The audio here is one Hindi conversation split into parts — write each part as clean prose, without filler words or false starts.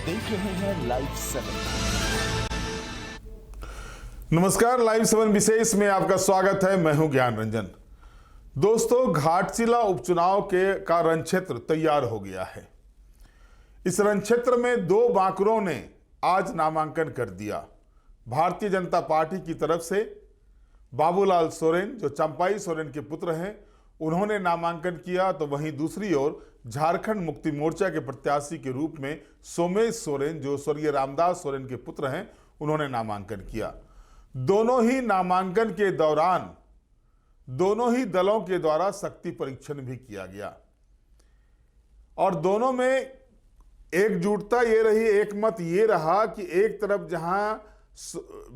देख रहे हैं लाइव 7। नमस्कार, लाइव 7 विशेष में आपका स्वागत है। मैं हूं ज्ञान रंजन। दोस्तों, घाटशिला उपचुनाव का रणक्षेत्र तैयार हो गया है। इस रणक्षेत्र में दो बांकरों ने आज नामांकन कर दिया। भारतीय जनता पार्टी की तरफ से बाबूलाल सोरेन, जो चंपाई सोरेन के पुत्र हैं, उन्होंने नामांकन किया, तो वहीं दूसरी ओर झारखंड मुक्ति मोर्चा के प्रत्याशी के रूप में सोमेश सोरेन, जो स्वर्गीय रामदास सोरेन के पुत्र हैं, उन्होंने नामांकन किया। दोनों ही नामांकन के दौरान दोनों ही दलों के द्वारा शक्ति परीक्षण भी किया गया और दोनों में एकजुटता ये रही, एक मत ये रहा कि एक तरफ जहां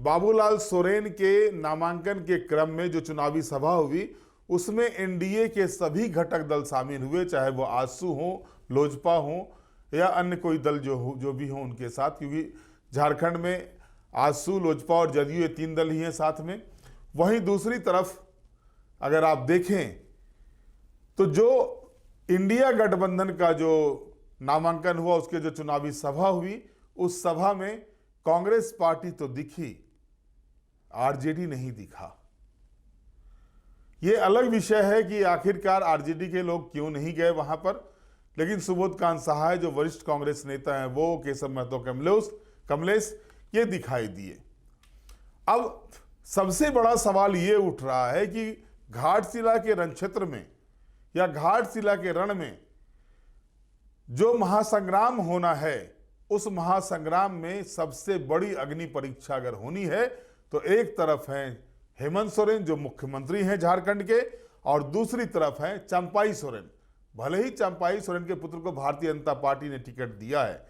बाबूलाल सोरेन के नामांकन के क्रम में जो चुनावी सभा हुई, उसमें एनडीए के सभी घटक दल शामिल हुए, चाहे वो आजसू हो, लोजपा हो या अन्य कोई दल जो भी हो उनके साथ, क्योंकि झारखंड में आजसू, लोजपा और जदयू ये तीन दल ही हैं साथ में। वहीं दूसरी तरफ अगर आप देखें तो जो इंडिया गठबंधन का जो नामांकन हुआ, उसके जो चुनावी सभा हुई, उस सभा में कांग्रेस पार्टी तो दिखी, आरजेडी नहीं दिखा। यह अलग विषय है कि आखिरकार आरजेडी के लोग क्यों नहीं गए वहां पर, लेकिन सुबोध कांत सहाय जो वरिष्ठ कांग्रेस नेता हैं, वो केशव महतो कमलेश ये दिखाई दिए। अब सबसे बड़ा सवाल ये उठ रहा है कि घाटशिला के रणक्षेत्र में या घाटशिला के रण में जो महासंग्राम होना है, उस महासंग्राम में सबसे बड़ी अग्नि परीक्षा अगर होनी है तो एक तरफ है हेमंत सोरेन जो मुख्यमंत्री हैं झारखंड के, और दूसरी तरफ है चंपाई सोरेन। भले ही चंपाई सोरेन के पुत्र को भारतीय जनता पार्टी ने टिकट दिया है,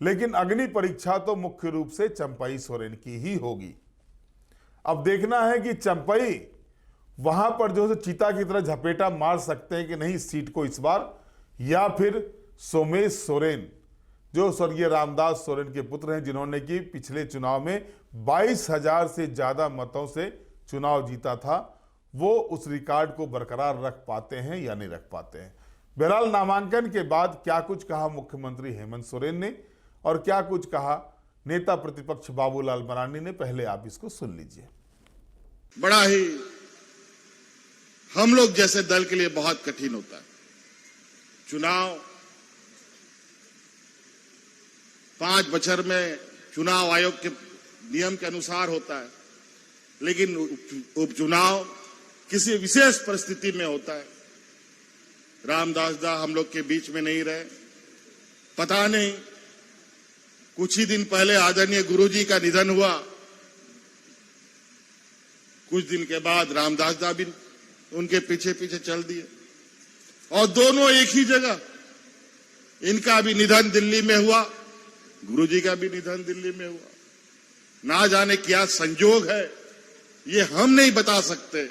लेकिन अग्नि परीक्षा तो मुख्य रूप से चंपाई सोरेन की ही होगी। अब देखना है कि चंपाई वहां पर जो है चीता की तरह झपेटा मार सकते हैं कि नहीं इस सीट को इस बार, या फिर सोमेश सोरेन जो स्वर्गीय रामदास सोरेन के पुत्र हैं, जिन्होंने कि पिछले चुनाव में 22,000 से ज्यादा मतों से चुनाव जीता था, वो उस रिकॉर्ड को बरकरार रख पाते हैं या नहीं रख पाते हैं। बहरहाल नामांकन के बाद क्या कुछ कहा मुख्यमंत्री हेमंत सोरेन ने और क्या कुछ कहा नेता प्रतिपक्ष बाबूलाल मरांडी ने, पहले आप इसको सुन लीजिए। बड़ा ही हम लोग जैसे दल के लिए बहुत कठिन होता है। चुनाव 5 बछर में चुनाव आयोग के नियम के अनुसार होता है, लेकिन उपचुनाव किसी विशेष परिस्थिति में होता है। रामदास दा हम लोग के बीच में नहीं रहे, पता नहीं कुछ ही दिन पहले आदरणीय गुरुजी का निधन हुआ, कुछ दिन के बाद रामदास दा भी उनके पीछे पीछे चल दिए और दोनों एक ही जगह। इनका भी निधन दिल्ली में हुआ, गुरुजी का भी निधन दिल्ली में हुआ। ना जाने क्या संजोग है, ये हम नहीं बता सकते,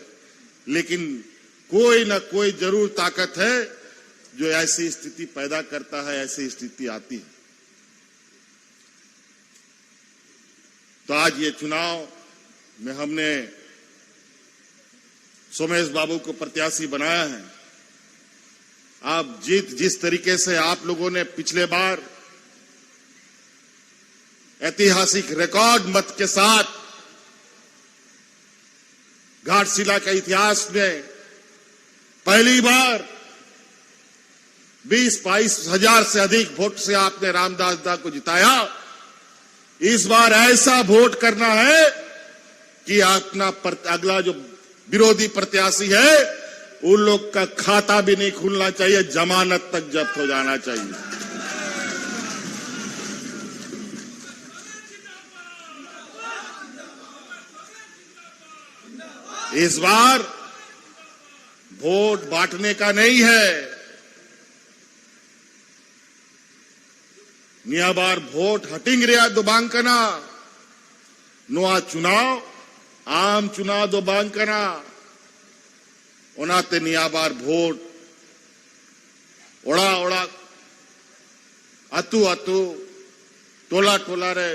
लेकिन कोई ना कोई जरूर ताकत है जो ऐसी स्थिति पैदा करता है, ऐसी स्थिति आती है। तो आज ये चुनाव में हमने सोमेश बाबू को प्रत्याशी बनाया है। आप जिस तरीके से आप लोगों ने पिछले बार ऐतिहासिक रिकॉर्ड मत के साथ घाटशिला के इतिहास में पहली बार 20-22 हजार से अधिक वोट से आपने रामदास दा को जिताया, इस बार ऐसा वोट करना है कि अपना अगला जो विरोधी प्रत्याशी है उन लोग का खाता भी नहीं खुलना चाहिए, जमानत तक जब्त हो जाना चाहिए। इस बार वोट बांटने का नहीं है, निया बार वोट हटिंग रिया दो बांकना नोआ चुनाव आम चुनाव दो बांकना ओनाते निया बार वोट ओड़ा ओड़ा अतु अतु टोला टोला रे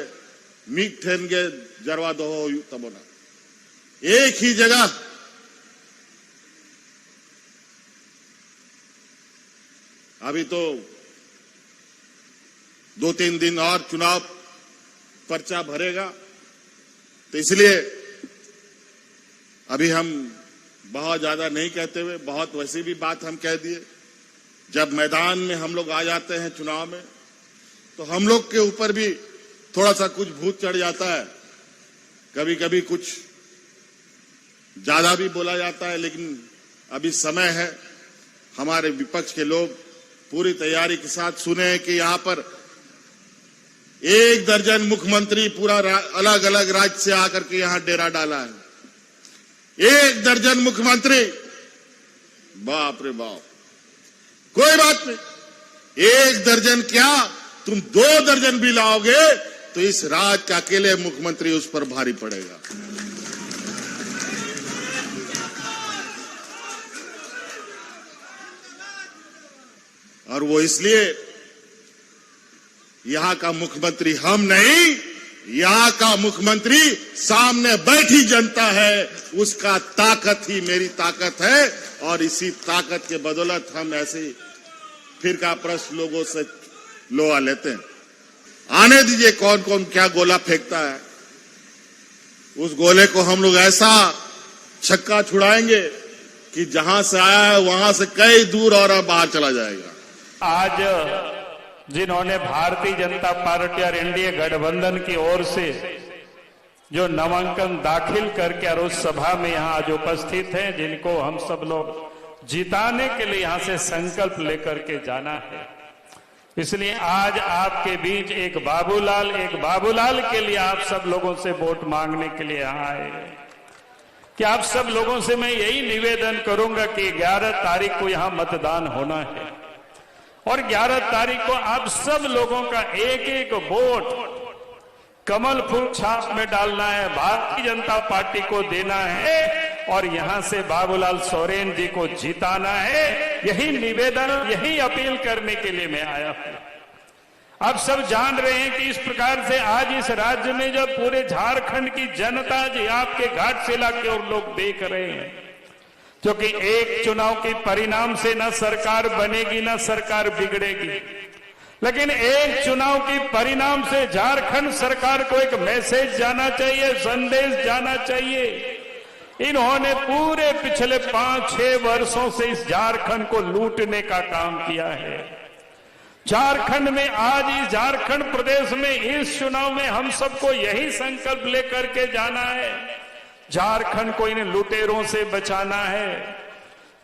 मीट ठेन गे जरवा दो हो तबोना एक ही जगह अभी तो 2-3 दिन और चुनाव पर्चा भरेगा, तो इसलिए अभी हम बहुत ज्यादा नहीं कहते हुए बहुत वैसी भी बात हम कह दिए। जब मैदान में हम लोग आ जाते हैं चुनाव में, तो हम लोग के ऊपर भी थोड़ा सा कुछ भूत चढ़ जाता है, कभी कभी कुछ ज्यादा भी बोला जाता है। लेकिन अभी समय है, हमारे विपक्ष के लोग पूरी तैयारी के साथ सुने कि यहां पर 1 दर्जन मुख्यमंत्री पूरा अलग अलग राज्य से आकर के यहां डेरा डाला है। 1 दर्जन मुख्यमंत्री, बाप रे बाप। कोई बात नहीं, 1 दर्जन क्या, तुम 2 दर्जन भी लाओगे तो इस राज्य का अकेले मुख्यमंत्री उस पर भारी पड़ेगा। और वो इसलिए यहां का मुख्यमंत्री हम नहीं, यहां का मुख्यमंत्री सामने बैठी जनता है, उसका ताकत ही मेरी ताकत है। और इसी ताकत के बदौलत हम ऐसे फिरका प्रश्न लोगों से लोहा लेते हैं। आने दीजिए कौन कौन क्या गोला फेंकता है, उस गोले को हम लोग ऐसा छक्का छुड़ाएंगे कि जहां से आया है वहां से कई दूर और बाहर चला जाएगा। आज जिन्होंने भारतीय जनता पार्टी और एनडीए गठबंधन की ओर से जो नामांकन दाखिल करके और उस सभा में यहां आज उपस्थित हैं, जिनको हम सब लोग जिताने के लिए यहां से संकल्प लेकर के जाना है, इसलिए आज आपके बीच एक बाबूलाल के लिए आप सब लोगों से वोट मांगने के लिए यहां आए। कि आप सब लोगों से मैं यही निवेदन करूंगा कि 11 तारीख को यहां मतदान होना है और 11 तारीख को आप सब लोगों का एक एक वोट कमल फूल छाप में डालना है, भारतीय जनता पार्टी को देना है और यहां से बाबूलाल सोरेन जी को जिताना है। यही निवेदन, यही अपील करने के लिए मैं आया हूं। आप सब जान रहे हैं कि इस प्रकार से आज इस राज्य में जब पूरे झारखंड की जनता जी आपके घाटशिला की ओर लोग देख रहे हैं, क्योंकि एक चुनाव के परिणाम से न सरकार बनेगी न सरकार बिगड़ेगी, लेकिन एक चुनाव के परिणाम से झारखंड सरकार को एक मैसेज जाना चाहिए, संदेश जाना चाहिए। इन्होंने पूरे पिछले 5-6 वर्षों से इस झारखंड को लूटने का काम किया है। झारखंड में आज इस झारखंड प्रदेश में इस चुनाव में हम सबको यही संकल्प लेकर के जाना है, झारखंड को इन लुटेरों से बचाना है,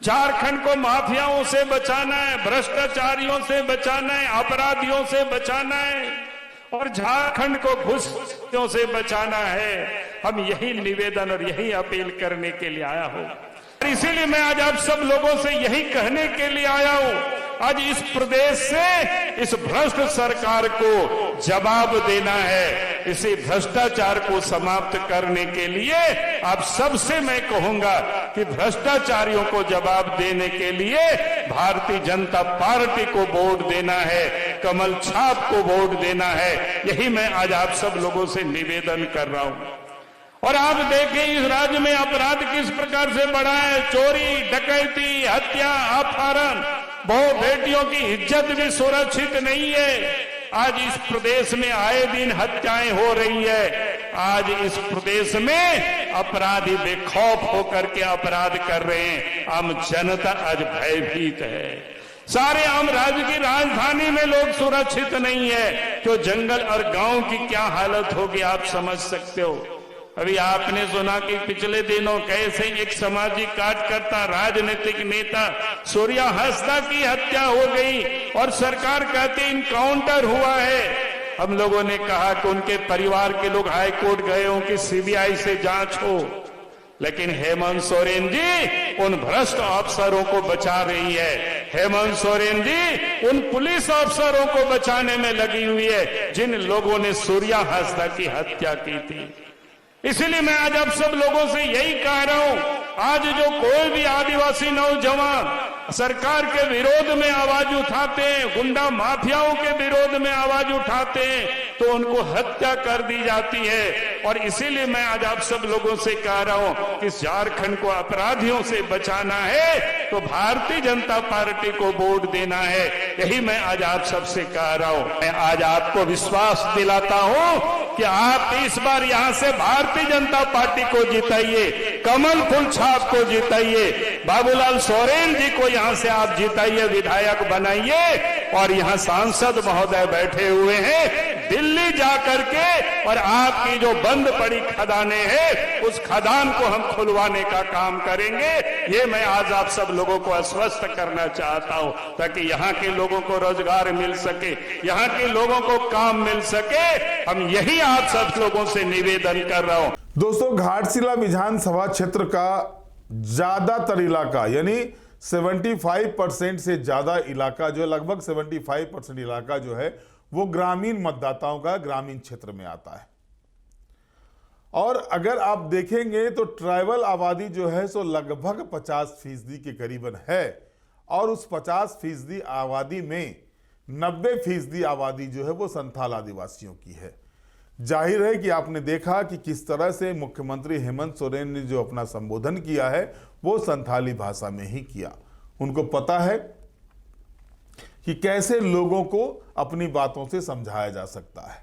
झारखंड को माफियाओं से बचाना है, भ्रष्टाचारियों से बचाना है, अपराधियों से बचाना है और झारखंड को घुसपैठियों से बचाना है। हम यही निवेदन और यही अपील करने के लिए आया हूं। इसीलिए मैं आज आप सब लोगों से यही कहने के लिए आया हूं, आज इस प्रदेश से इस भ्रष्ट सरकार को जवाब देना है। इसी भ्रष्टाचार को समाप्त करने के लिए आप सबसे मैं कहूंगा कि भ्रष्टाचारियों को जवाब देने के लिए भारतीय जनता पार्टी को वोट देना है, कमल छाप को वोट देना है। यही मैं आज आप सब लोगों से निवेदन कर रहा हूं। और आप देखें इस राज्य में अपराध किस प्रकार से बढ़ा है, चोरी, डकैती, हत्या, अपहरण, बहु बेटियों की इज्जत भी सुरक्षित नहीं है। आज इस प्रदेश में आए दिन हत्याएं हो रही है। आज इस प्रदेश में अपराधी बेखौफ होकर के अपराध कर रहे हैं। आम जनता आज भयभीत है। सारे आम राज्य की राजधानी में लोग सुरक्षित नहीं है, तो जंगल और गांव की क्या हालत होगी आप समझ सकते हो। अभी आपने सुना कि पिछले दिनों कैसे एक सामाजिक कार्यकर्ता, राजनीतिक नेता सूर्या हांसदा की हत्या हो गई और सरकार कहती इनकाउंटर हुआ है। हम लोगों ने कहा कि उनके परिवार के लोग हाई कोर्ट गए हों कि सीबीआई से जांच हो, लेकिन हेमंत सोरेन जी उन भ्रष्ट अफसरों को बचा रही है। हेमंत सोरेन जी उन पुलिस अफसरों को बचाने में लगी हुई है जिन लोगों ने सूर्या हांसदा की हत्या की थी। इसलिए मैं आज आप सब लोगों से यही कह रहा हूं आज जो कोई भी आदिवासी नौजवान सरकार के विरोध में आवाज उठाते हैं, गुंडा माफियाओं के विरोध में आवाज उठाते हैं, तो उनको हत्या कर दी जाती है। और इसीलिए मैं आज आप सब लोगों से कह रहा हूं कि झारखंड को अपराधियों से बचाना है तो भारतीय जनता पार्टी को वोट देना है। यही मैं आज आप सबसे कह रहा हूं। मैं आज आपको विश्वास दिलाता हूं कि आप इस बार यहां से भारतीय जनता पार्टी को जिताइए, कमल फूल छाप को जिताइए, बाबूलाल सोरेन जी को यहां से आप जिताइए, विधायक बनाइए। और यहां सांसद महोदय बैठे हुए हैं, दिल्ली जाकर के और आपकी जो बंद पड़ी खदानें हैं उस खदान को हम खुलवाने का काम करेंगे। ये मैं आज आप सब लोगों को आश्वस्त करना चाहता हूं ताकि यहां के लोगों को रोजगार मिल सके, यहां के लोगों को काम मिल सके। हम यही आप सब लोगों से निवेदन कर रहा हूं। दोस्तों, घाटशिला विधानसभा क्षेत्र का ज्यादातर इलाका यानी 75% से ज्यादा इलाका जो लगभग 75% इलाका जो है वो ग्रामीण मतदाताओं का ग्रामीण क्षेत्र में आता है। और अगर आप देखेंगे तो ट्राइबल आबादी जो है सो लगभग 50% के करीबन है। और उस 50% आबादी में 90% आबादी जो है वो संथाल आदिवासियों की है। जाहिर है कि आपने देखा कि किस तरह से मुख्यमंत्री हेमंत सोरेन ने जो अपना संबोधन किया है वो संथाली भाषा में ही किया। उनको पता है कि कैसे लोगों को अपनी बातों से समझाया जा सकता है।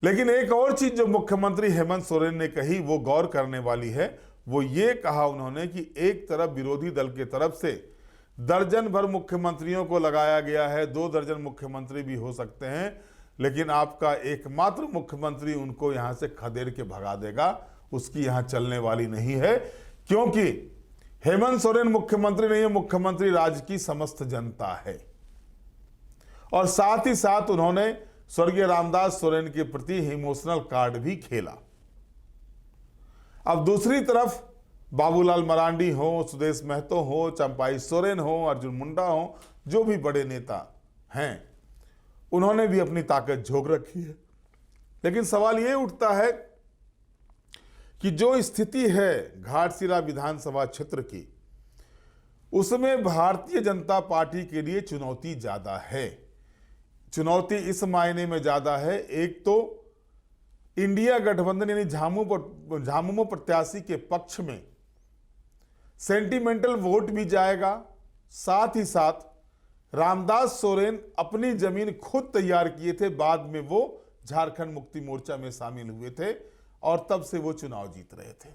लेकिन एक और चीज जो मुख्यमंत्री हेमंत सोरेन ने कही वो गौर करने वाली है। वो ये कहा उन्होंने कि एक तरफ विरोधी दल की तरफ से दर्जन भर मुख्यमंत्रियों को लगाया गया है, 2 दर्जन मुख्यमंत्री भी हो सकते हैं, लेकिन आपका एकमात्र मुख्यमंत्री उनको यहां से खदेड़ के भगा देगा, उसकी यहां चलने वाली नहीं है। क्योंकि हेमंत सोरेन मुख्यमंत्री नहीं है, मुख्यमंत्री राज्य की समस्त जनता है। और साथ ही साथ उन्होंने स्वर्गीय रामदास सोरेन के प्रति इमोशनल कार्ड भी खेला। अब दूसरी तरफ बाबूलाल मरांडी हो, सुदेश महतो हो, चंपाई सोरेन हो, अर्जुन मुंडा हो, जो भी बड़े नेता हैं उन्होंने भी अपनी ताकत झोंक रखी है। लेकिन सवाल यह उठता है कि जो स्थिति है घाटशिला विधानसभा क्षेत्र की, उसमें भारतीय जनता पार्टी के लिए चुनौती ज्यादा है। चुनौती इस मायने में ज्यादा है, एक तो इंडिया गठबंधन यानी झामुमो प्रत्याशी के पक्ष में सेंटिमेंटल वोट भी जाएगा, साथ ही साथ रामदास सोरेन अपनी जमीन खुद तैयार किए थे, बाद में वो झारखंड मुक्ति मोर्चा में शामिल हुए थे और तब से वो चुनाव जीत रहे थे।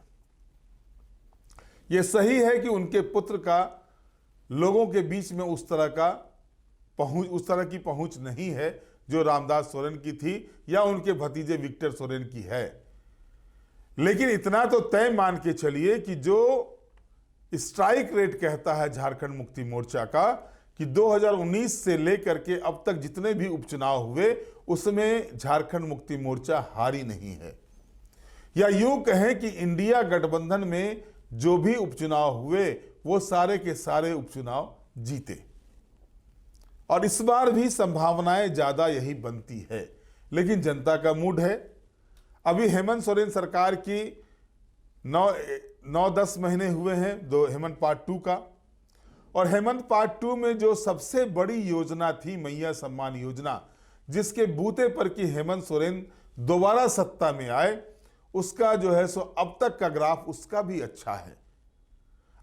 ये सही है कि उनके पुत्र का लोगों के बीच में उस तरह की पहुंच नहीं है जो रामदास सोरेन की थी या उनके भतीजे विक्टर सोरेन की है। लेकिन इतना तो तय मान के चलिए कि जो स्ट्राइक रेट कहता है झारखंड मुक्ति मोर्चा का कि 2019 से लेकर के अब तक जितने भी उपचुनाव हुए उसमें झारखंड मुक्ति मोर्चा हारी नहीं है। या यूं कहें कि इंडिया गठबंधन में जो भी उपचुनाव हुए वो सारे के सारे उपचुनाव जीते। और इस बार भी संभावनाएं ज्यादा यही बनती है। लेकिन जनता का मूड है। अभी हेमंत सोरेन सरकार की 9-10 महीने हुए हैं हेमंत पार्ट 2 का। और हेमंत पार्ट 2 में जो सबसे बड़ी योजना थी मैया सम्मान योजना, जिसके बूते पर कि हेमंत सोरेन दोबारा सत्ता में आए, उसका जो है सो अब तक का ग्राफ उसका भी अच्छा है।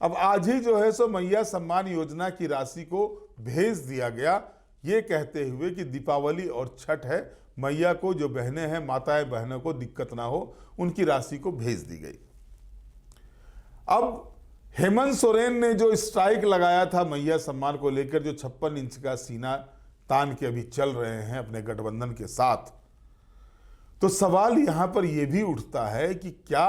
अब आज ही जो है सो मैया सम्मान योजना की राशि को भेज दिया गया, ये कहते हुए कि दीपावली और छठ है, मैया को जो बहनें हैं, माताएं बहनों को दिक्कत ना हो, उनकी राशि को भेज दी गई। अब हेमंत सोरेन ने जो स्ट्राइक लगाया था मैया सम्मान को लेकर, जो 56 इंच का सीना तान के अभी चल रहे हैं अपने गठबंधन के साथ, तो सवाल यहां पर यह भी उठता है कि क्या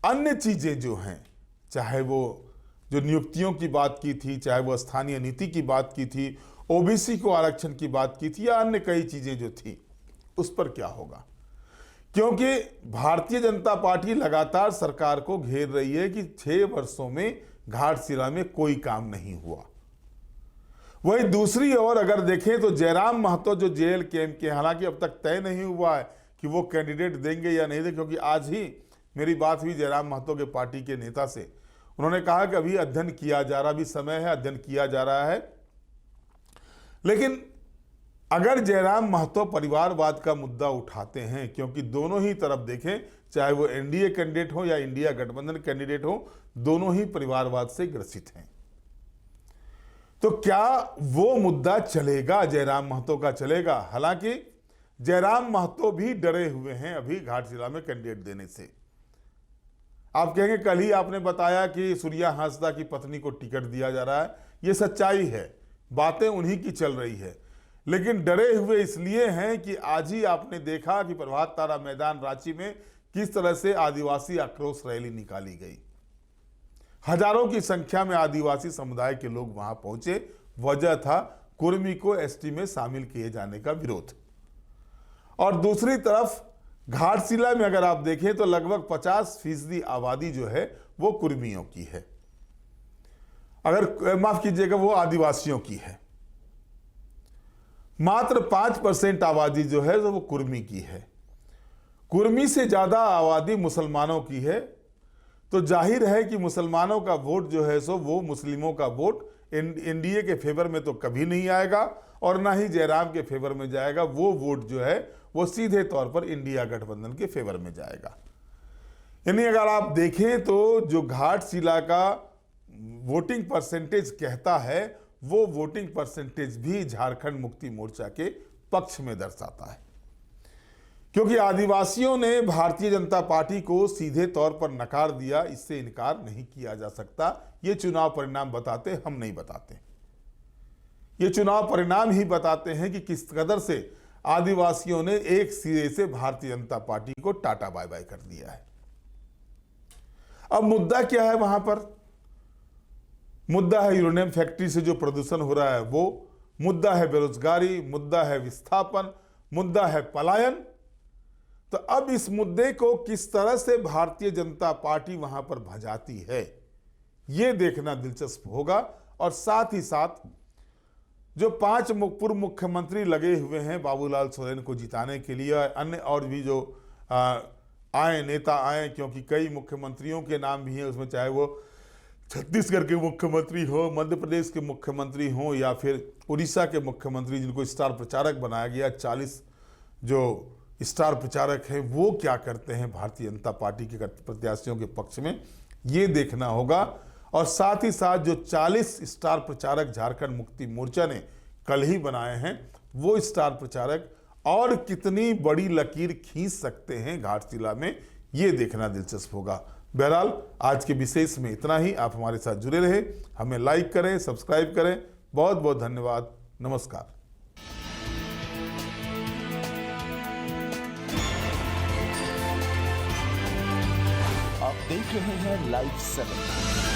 अन्य चीजें जो हैं, चाहे वो जो नियुक्तियों की बात की थी, चाहे वो स्थानीय नीति की बात की थी, ओबीसी को आरक्षण की बात की थी, या अन्य कई चीजें जो थी, उस पर क्या होगा? क्योंकि भारतीय जनता पार्टी लगातार सरकार को घेर रही है कि 6 वर्षों में घाटशिला में कोई काम नहीं हुआ। वही दूसरी ओर अगर देखें तो जयराम महतो जो JLKM के, हालांकि अब तक तय नहीं हुआ है कि वो कैंडिडेट देंगे या नहीं देंगे, क्योंकि आज ही मेरी बात हुई जयराम महतो के पार्टी के नेता से, उन्होंने कहा कि अभी अध्ययन किया जा रहा, अभी समय है, अध्ययन किया जा रहा है। लेकिन अगर जयराम महतो परिवारवाद का मुद्दा उठाते हैं, क्योंकि दोनों ही तरफ देखें, चाहे वो एनडीए कैंडिडेट हो या इंडिया गठबंधन कैंडिडेट हो, दोनों ही परिवारवाद से ग्रसित हैं, तो क्या वो मुद्दा चलेगा? जयराम महतो का चलेगा? हालांकि जयराम महतो भी डरे हुए हैं अभी घाटशिला में कैंडिडेट देने से। आप कहेंगे कल ही आपने बताया कि सूर्या हांसदा की पत्नी को टिकट दिया जा रहा है। ये सच्चाई है, बातें उन्हीं की चल रही है, लेकिन डरे हुए इसलिए हैं कि आज ही आपने देखा कि प्रभात तारा मैदान रांची में किस तरह से आदिवासी आक्रोश रैली निकाली गई। हजारों की संख्या में आदिवासी समुदाय के लोग वहां पहुंचे। वजह था कुर्मी को एसटी में शामिल किए जाने का विरोध। और दूसरी तरफ घाटशिला में अगर आप देखें तो लगभग 50% आबादी जो है वो कुर्मियों की है, अगर माफ कीजिएगा वो आदिवासियों की है। मात्र 5% आबादी जो है वो कुर्मी की है। कुर्मी से ज्यादा आबादी मुसलमानों की है। तो जाहिर है कि मुसलमानों का वोट जो है सो वो मुस्लिमों का वोट एनडीए के फेवर में तो कभी नहीं आएगा और ना ही जयराम के फेवर में जाएगा। वो वोट जो है वो सीधे तौर पर इंडिया गठबंधन के फेवर में जाएगा। यानी अगर आप देखें तो जो घाटशिला का वोटिंग परसेंटेज कहता है वो वोटिंग परसेंटेज भी झारखंड मुक्ति मोर्चा के पक्ष में दर्शाता है, क्योंकि आदिवासियों ने भारतीय जनता पार्टी को सीधे तौर पर नकार दिया। इससे इनकार नहीं किया जा सकता। ये चुनाव परिणाम बताते, हम नहीं बताते। ये चुनाव परिणाम ही बताते हैं कि किस कदर से आदिवासियों ने एक सिरे से भारतीय जनता पार्टी को टाटा बाय बाय कर दिया है। अब मुद्दा क्या है वहां पर? मुद्दा है यूरेनियम फैक्ट्री से जो प्रदूषण हो रहा है वो, मुद्दा है बेरोजगारी, मुद्दा है विस्थापन, मुद्दा है पलायन। तो अब इस मुद्दे को किस तरह से भारतीय जनता पार्टी वहां पर भजाती है, यह देखना दिलचस्प होगा। और साथ ही साथ जो 5 पूर्व मुख्यमंत्री लगे हुए हैं बाबूलाल सोरेन को जिताने के लिए, अन्य और भी जो नेता आए, क्योंकि कई मुख्यमंत्रियों के नाम भी हैं उसमें, चाहे वो छत्तीसगढ़ के मुख्यमंत्री हो, मध्य प्रदेश के मुख्यमंत्री हो या फिर उड़ीसा के मुख्यमंत्री, जिनको स्टार प्रचारक बनाया गया। 40 जो स्टार प्रचारक हैं वो क्या करते हैं भारतीय जनता पार्टी के प्रत्याशियों के पक्ष में, ये देखना होगा। और साथ ही साथ जो 40 स्टार प्रचारक झारखंड मुक्ति मोर्चा ने कल ही बनाए हैं, वो स्टार प्रचारक और कितनी बड़ी लकीर खींच सकते हैं घाटशिला में, ये देखना दिलचस्प होगा। बहरहाल आज के विशेष में इतना ही। आप हमारे साथ जुड़े रहे, हमें लाइक करें, सब्सक्राइब करें। बहुत बहुत धन्यवाद। नमस्कार। आप देख रहे हैं लाइव 7।